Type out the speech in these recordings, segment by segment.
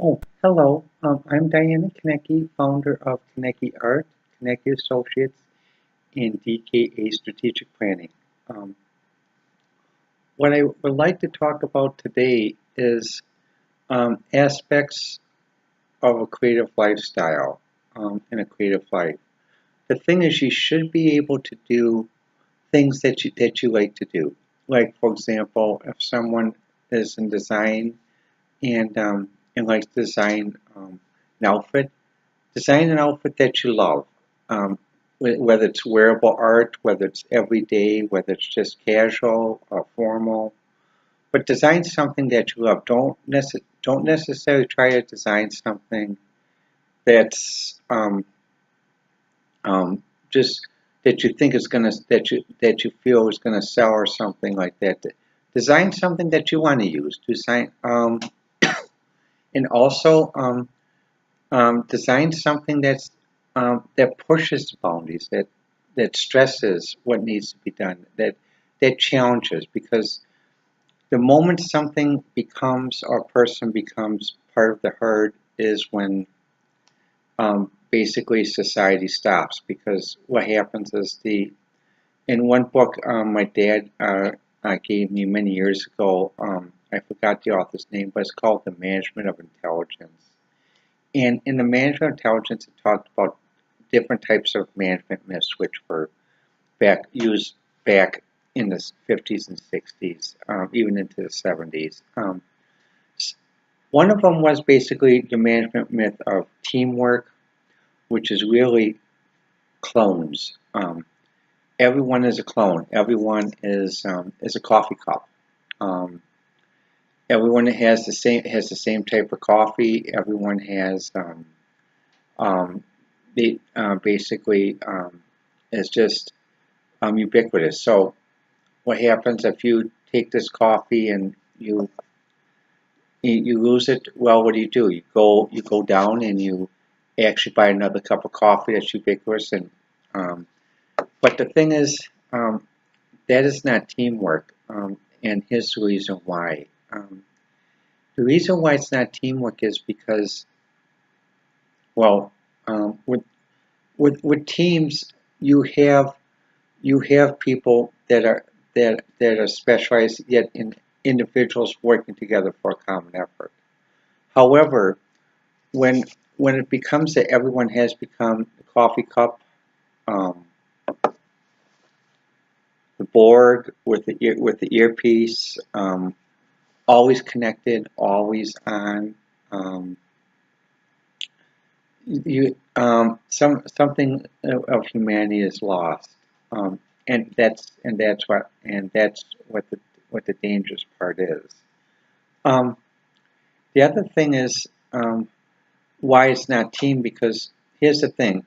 Oh, hello. I'm Diana Kanecki, founder of Kanecki Art, Kanecki Associates, and DKA Strategic Planning. Um, what I would like to talk about today is aspects of a creative lifestyle in a creative life. The thing is, you should be able to do things that you like to do. Like, for example, if someone is in design and likes to design an outfit, design an outfit that you love, whether it's wearable art, whether it's everyday, whether it's just casual or formal. But design something that you love. Don't necessarily try to design something that's just that you think is gonna that you feel is gonna sell or something like that. Design something that you want to use. Design and also design something that pushes the boundaries, that stresses what needs to be done, that challenges. Because the moment something becomes or a person becomes part of the herd is when basically society stops. Because what happens is in one book my dad gave me many years ago, I forgot the author's name, but it's called The Management of Intelligence. And in the management of intelligence, it talked about different types of management myths, which were used back in the 50s and 60s, even into the 70s. One of them was basically the management myth of teamwork, which is really clones. Everyone is a clone. Everyone is a coffee cup. Um, Everyone has the same type of coffee. Everyone has um, basically is just ubiquitous. So what happens if you take this coffee and you lose it? Well, what do? You go down and you actually buy another cup of coffee that's ubiquitous. And but the thing is, that is not teamwork. And here's the reason why. The reason why it's not teamwork is because, well, with teams, you have people that are specialized, yet in individuals working together for a common effort. However, when it becomes that everyone has become the coffee cup, um, the board with the earpiece, always connected, always on, something of humanity is lost, and that's what the dangerous part is. Um, the other thing is why it's not team, because here's the thing: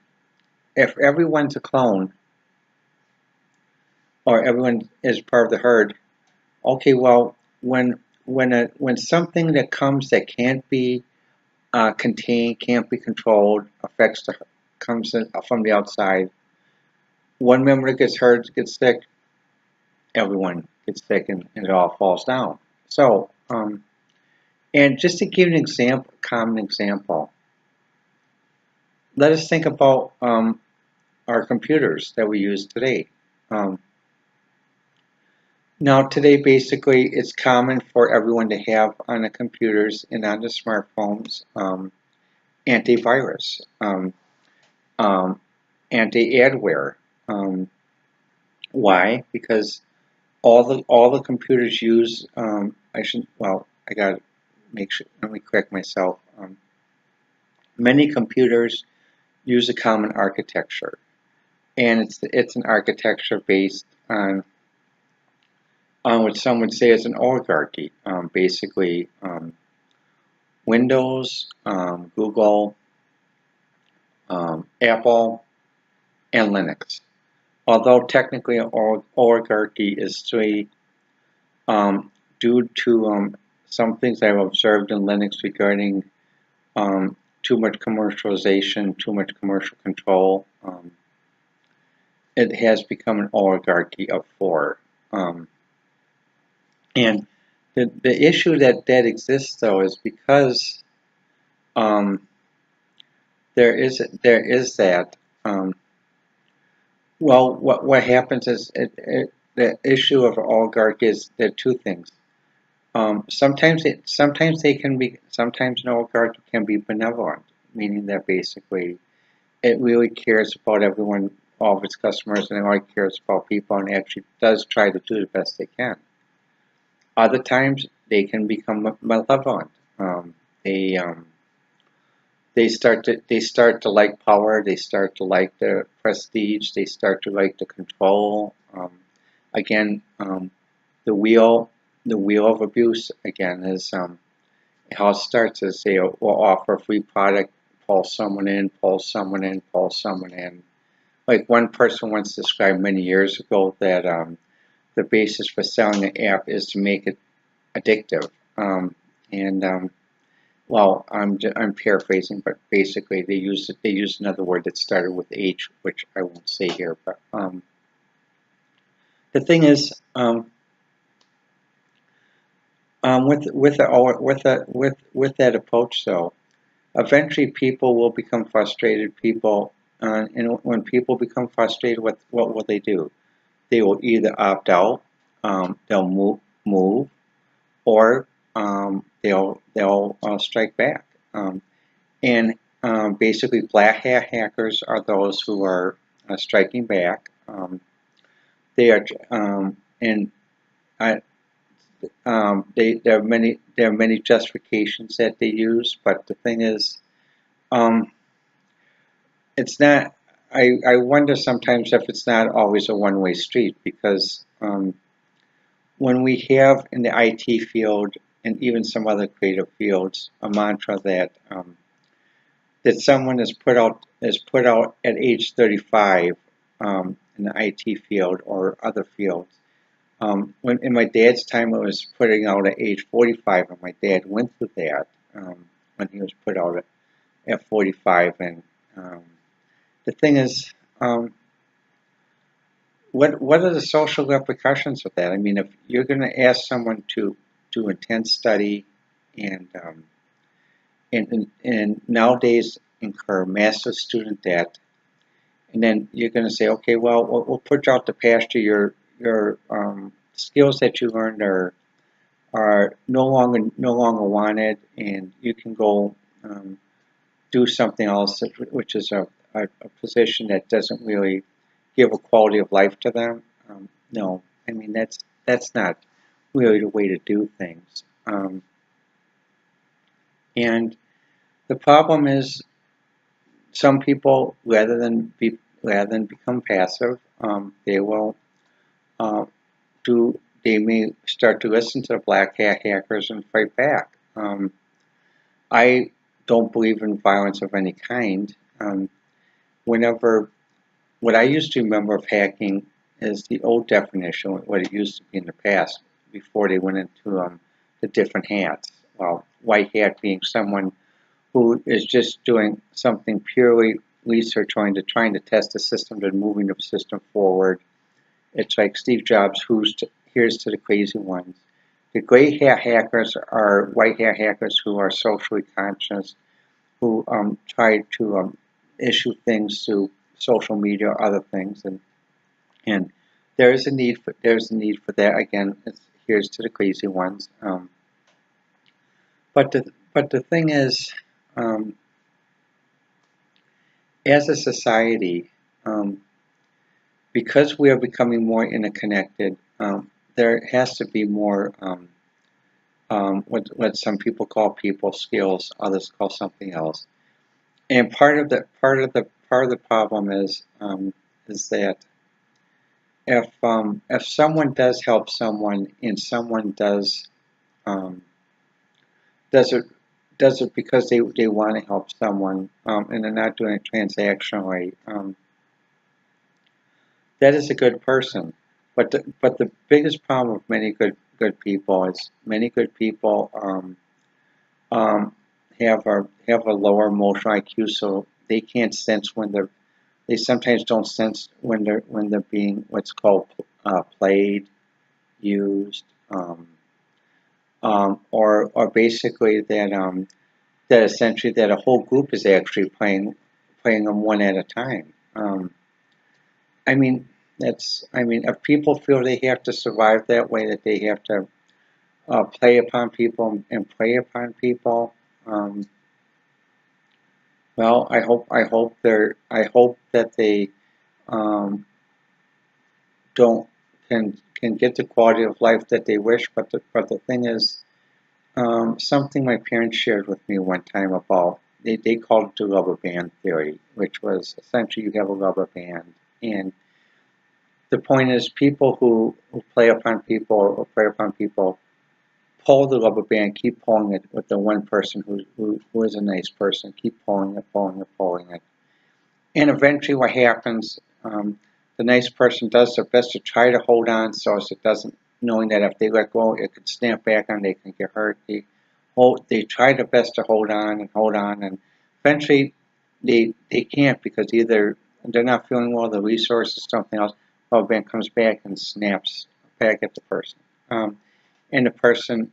if everyone's a clone or everyone is part of the herd, okay, well, when something that comes that can't be contained, can't be controlled, comes in from the outside, one member gets hurt, gets sick, everyone gets sick, and it all falls down. So, and just to give an example, common example, let us think about our computers that we use today. Um, Now, today, basically, it's common for everyone to have on the computers and on the smartphones antivirus, um, anti-adware. Why? Because all the computers use. I should. Well, I got to make sure. Let me correct myself. Many computers use a common architecture, and it's an architecture based on what some would say is an oligarchy. Basically, Windows, Google, Apple, and Linux. Although technically an oligarchy is due to some things I've observed in Linux regarding too much commercialization, too much commercial control. It has become an oligarchy of four. And the issue that exists, though, is because Um, there is that. Well, what happens is the issue of oligarchy is there are two things. Sometimes they can be sometimes an oligarchy can be benevolent, meaning that basically it really cares about everyone, all of its customers, and it really cares about people, and actually does try to do the best they can. Other times they can become malevolent. Um, they um, they start to like power. They start to like the prestige. They start to like the control. Again, the wheel the wheel of abuse again is how it starts is they will offer a free product, pull someone in, pull someone in, pull someone in. Like one person once described many years ago that the basis for selling an app is to make it addictive. And well, I'm paraphrasing, but basically they used another word that started with H, which I won't say here. But the thing is, with that approach, though, eventually people will become frustrated. And when people become frustrated, what will they do? They will either opt out, they'll move, or they'll strike back. And basically, black hat hackers are those who are striking back. They are, and I, there are many justifications that they use, but the thing is, um, it's not. I wonder sometimes if it's not always a one-way street because when we have in the IT field and even some other creative fields a mantra that someone is put out at age 35 in the IT field or other fields. When in my dad's time, it was putting out at age 45, and my dad went through that when he was put out at 45. And um, the thing is, what are the social repercussions of that? I mean, if you're going to ask someone to do intense study and and nowadays incur massive student debt, and then you're going to say, okay, well, we'll put you out to pasture. Your skills that you learned are no longer wanted, and you can go do something else, which is a position that doesn't really give a quality of life to them. No, I mean that's not really the way to do things. And the problem is some people, rather than become passive, they will uh, do. They may start to listen to the black hat hackers and fight back. I don't believe in violence of any kind. Whenever what I used to remember of hacking is the old definition, what it used to be in the past, before they went into the different hats. Well, white hat being someone who is just doing something purely research trying to test the system and moving the system forward. It's like Steve Jobs, here's to the crazy ones. The gray hat hackers are white hat hackers who are socially conscious, who try to issue things through social media or other things, and there's a need for that. Again, here's to the crazy ones. But the thing is, um, as a society, um, because we are becoming more interconnected, there has to be more what some people call people skills, others call something else. And part of the problem is that if someone does help someone and someone um, does it because they want to help someone and they're not doing it transactionally, that is a good person. But the biggest problem with many good people is many good people um, have a lower emotional IQ, so they can't sense they sometimes don't sense when they're being what's called played, used, or basically that that essentially that a whole group is actually playing them one at a time. I mean, if people feel they have to survive that way, that they have to play upon people and prey upon people, well, I hope that they um, don't can get the quality of life that they wish. But the thing is, something my parents shared with me one time about they called it the rubber band theory, which was essentially you have a rubber band, and the point is people who play upon people or prey upon people pull the rubber band, keep pulling it with the one person who is a nice person, keep pulling it, pulling it, pulling it. And eventually what happens, the nice person does their best to try to hold on so as it doesn't, knowing that if they let go, it could snap back on, they can get hurt. They try their best to hold on, and eventually they can't because either they're not feeling well, the resources, something else, rubber band comes back and snaps back at the person. And the person,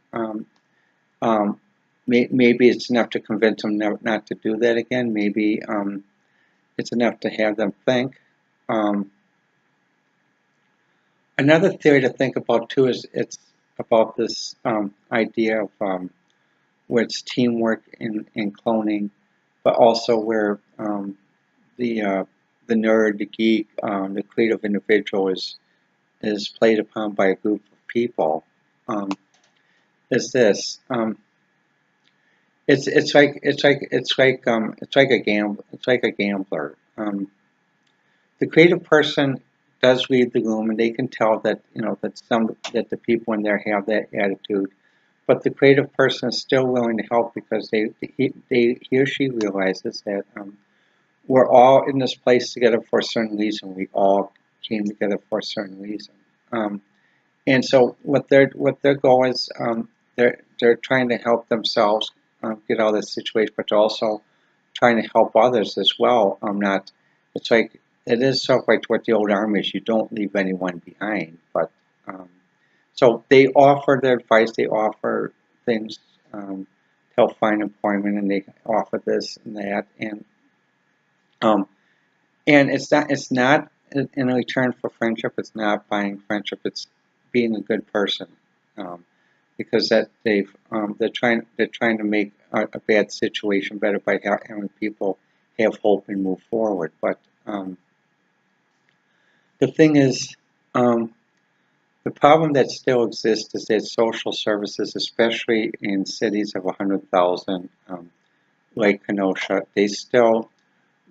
maybe it's enough to convince them not to do that again. Maybe it's enough to have them think. Um, Another theory to think about too is it's about this idea of where it's teamwork in cloning, but also where the the nerd, the geek, the creative individual is played upon by a group of people. Um, is this? It's like a gambler. The creative person does read the room, and they can tell that that the people in there have that attitude. But the creative person is still willing to help because he or she realizes that we're all in this place together for a certain reason. We all came together for a certain reason. Um, and so what their goal is, they're trying to help themselves get out of this situation, but they're also trying to help others as well. Not It's like it is sort of like what the old army is. You don't leave anyone behind, but um, so they offer their advice. They offer things to help find employment, and they offer this and that, um, and it's not in return for friendship. It's not buying friendship. It's being a good person, um, because that they're trying to make a bad situation better by having people have hope and move forward. But the thing is, the problem that still exists is that social services, especially in cities of 100,000, like Kenosha, they still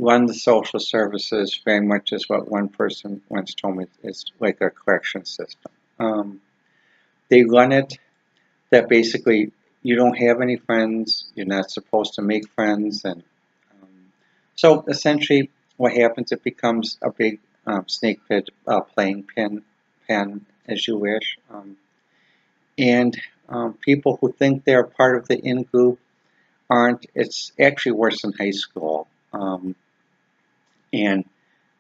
run the social services very much as what one person once told me is like a correction system. They run it that basically you don't have any friends, you're not supposed to make friends, and so essentially what happens, it becomes a big snake pit playing pen as you wish. And people who think they're part of the in-group aren't. It's actually worse than high school. And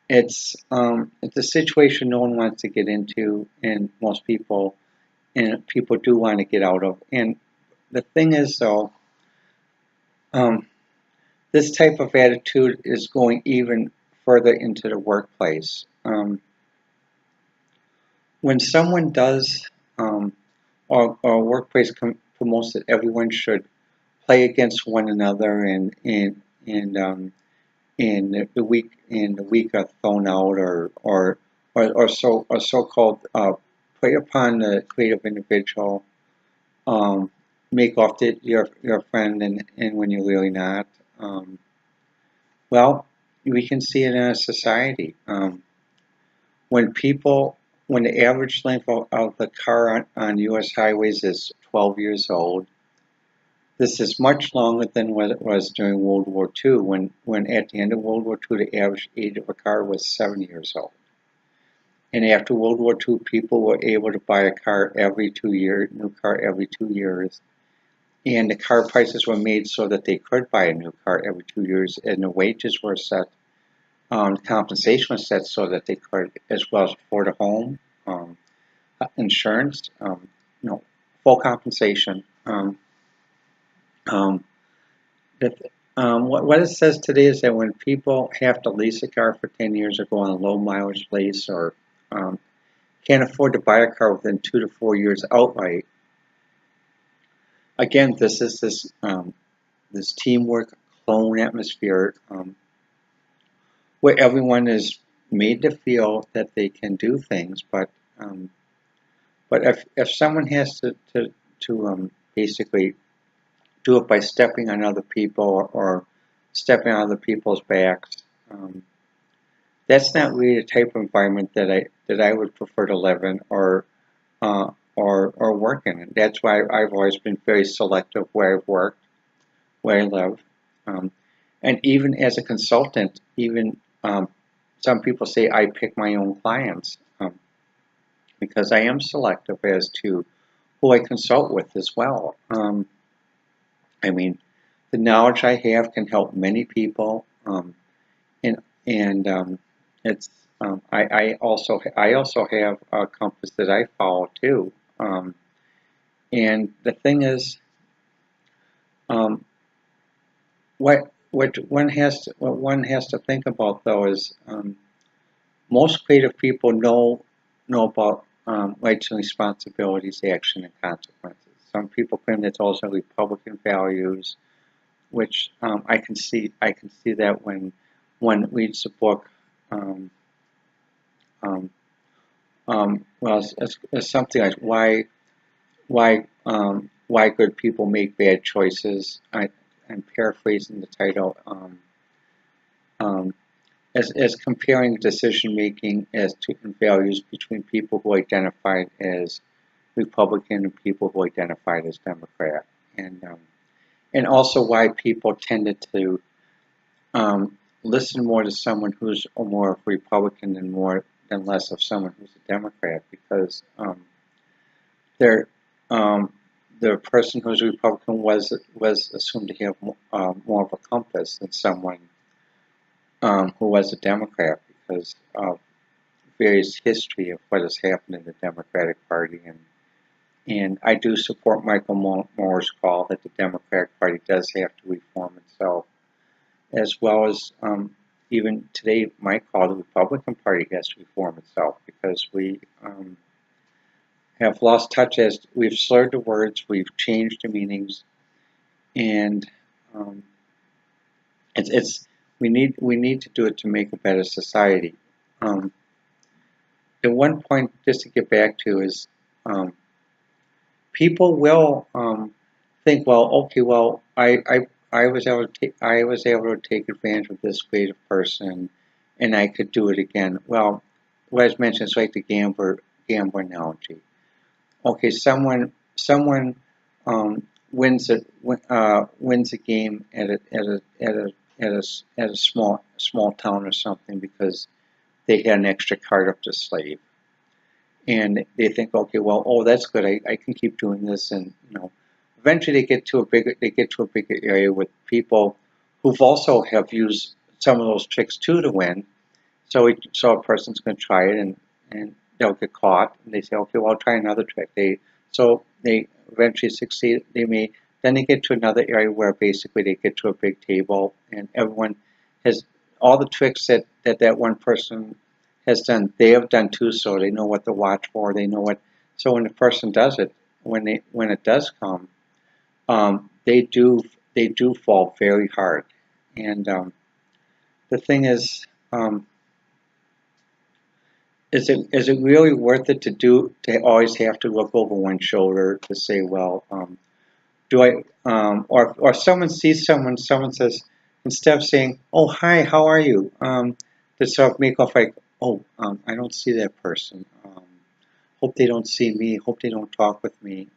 it's a situation no one wants to get into, and people do want to get out of. And the thing is, though, um, this type of attitude is going even further into the workplace. When someone does, or a workplace promotes that everyone should play against one another, and the weak are thrown out, or so-called prey upon the creative individual, um, make off your friend, and when you're really not. Well, we can see it in a society. When people, when the average length of the car on U.S. highways is 12 years old, this is much longer than what it was during World War II, when at the end of World War II, the average age of a car was 7 years old. And after World War II, people were able to buy a car every 2 years, new car every 2 years. And the car prices were made so that they could buy a new car every 2 years, and the wages were set, the compensation was set so that they could, as well as afford a home, insurance, full compensation. Um, What it says today is that when people have to lease a car for 10 years or go on a low mileage lease or um, can't afford to buy a car within 2 to 4 years outright, again, this is this teamwork, clone atmosphere where everyone is made to feel that they can do things, um, but if someone has to basically do it by stepping on other people or stepping on other people's backs, that's not really the type of environment that I would prefer to live in or work in. And that's why I've always been very selective where I've worked, where I live, um, and even as a consultant, even some people say I pick my own clients because I am selective as to who I consult with as well. I mean, the knowledge I have can help many people, and it's I also have a compass that I follow too. And the thing is, um, what one has to think about though is most creative people know about rights and responsibilities, action and consequences. Some people claim that's also Republican values, which I can see that when one reads the book. Um, um, well, it's something like why good people make bad choices. I'm paraphrasing the title. Um, as comparing decision making as to values between people who identified as Republican and people who identified as Democrat, and also why people tended to listen more to someone who's more of a Republican than less of someone who's a Democrat because they're the person who's a Republican was assumed to have more of a compass than someone who was a Democrat because of various history of what has happened in the Democratic Party, and I do support Michael Moore's call that the Democratic Party does have to reform itself, as well as even today my call the Republican Party has to reform itself because we have lost touch as we've slurred the words, we've changed the meanings, and um, it's we need to do it to make a better society. Um, at one point, just to get back to is people will think, well, okay, well, I was able to I was able to take advantage of this creative person, and I could do it again. Well, what I was mentioning is like the gambler analogy. Okay, someone wins a game at a small town or something because they had an extra card up the slave, and they think, okay, well, oh, that's good. I can keep doing this, and eventually they get to a bigger area with people who've also have used some of those tricks too to win. So a person's going to try it, and they'll get caught, and they say, okay, well, I'll try another trick. They eventually succeed. Then they get to another area where basically they get to a big table, and everyone has all the tricks that one person has done. They have done too, so they know what to watch for. They know what. So when the person does it, when it does come, they do fall very hard, and the thing um, is it really worth it to always have to look over one shoulder to say, well, do I or someone sees someone says, instead of saying, oh, hi, how are you, to sort of make off like, oh, I don't see that person, hope they don't see me, hope they don't talk with me,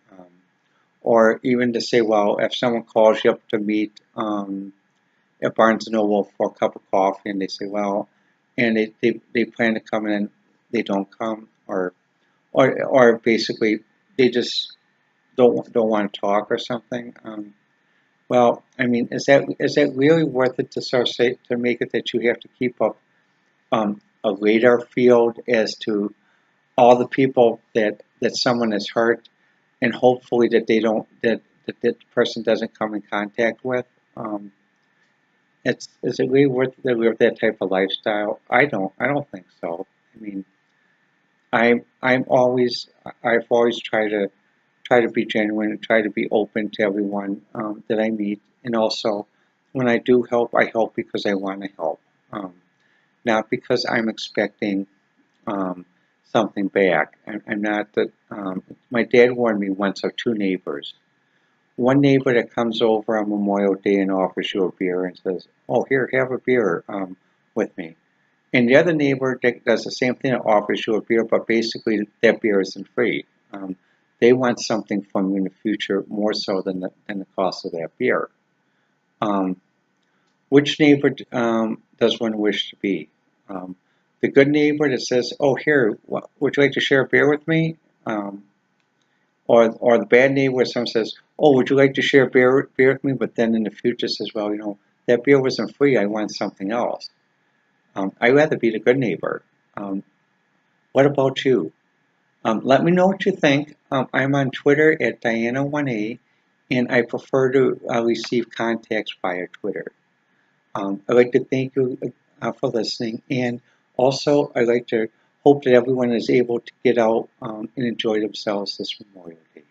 or even to say, well, if someone calls you up to meet at Barnes& and Noble for a cup of coffee, and they say, well, and they plan to come in, and they don't come, or basically they just don't want to talk or something. Well, I mean, is that really worth it to sort of say to make it that you have to keep up a radar field as to all the people that someone has hurt, and hopefully that they don't that the person doesn't come in contact with? Is it really worth to live that type of lifestyle? I don't think so. I mean, I'm always I've always try to be genuine and try to be open to everyone that I meet, and also when I do help, I help because I want to help, not because I'm expecting um, something back. I'm not that. My dad warned me once of two neighbors. One neighbor that comes over on Memorial Day and offers you a beer and says, "Oh, here, have a beer with me." And the other neighbor that does the same thing that offers you a beer, but basically that beer isn't free. They want something from you in the future more so than the cost of that beer. Um, which neighbor does one wish to be? Um, the good neighbor that says, "Oh, here, would you like to share a beer with me?" Um, or the bad neighbor where someone says, "Oh, would you like to share beer with me?" But then in the future says, "Well, that beer wasn't free. I want something else." I'd rather be the good neighbor. Um, what about you? Let me know what you think. I'm on Twitter at Diana1A, and I prefer to receive contacts via Twitter. I'd like to thank you for listening, and also I'd like to hope that everyone is able to get out and enjoy themselves this Memorial Day.